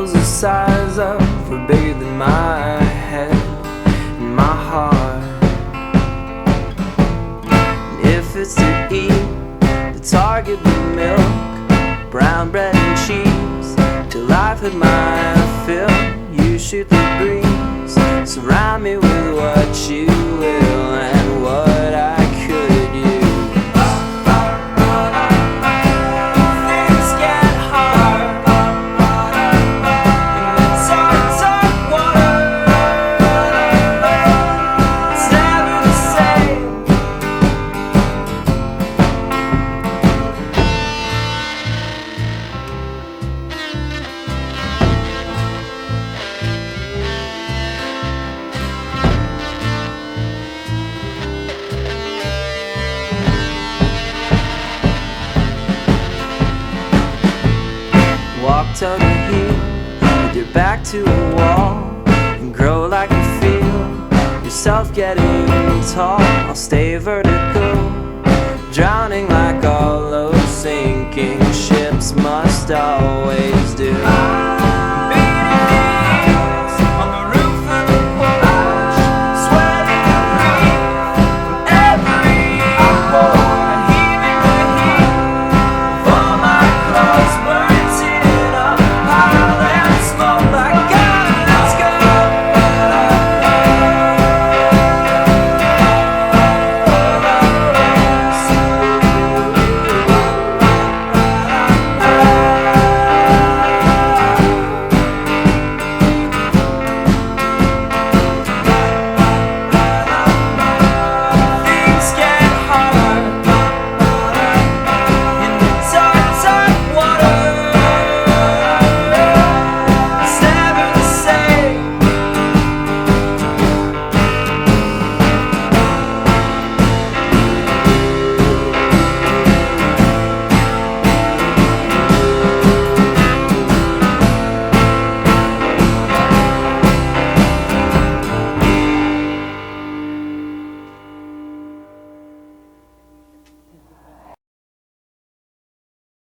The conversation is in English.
troubles the size of are bigger than my head and my heart. And if it's to eat, the target with milk, brown bread and cheese, till I've had my fill. You shoot the breeze, surround me with what you will and what I could use. Things get hard, and it's hard water. It's never the same. Walk toe to heel with your back to a wall, and grow like you feel yourself getting tall. I'll stay vertical, drowning like all those sinking ships must always do.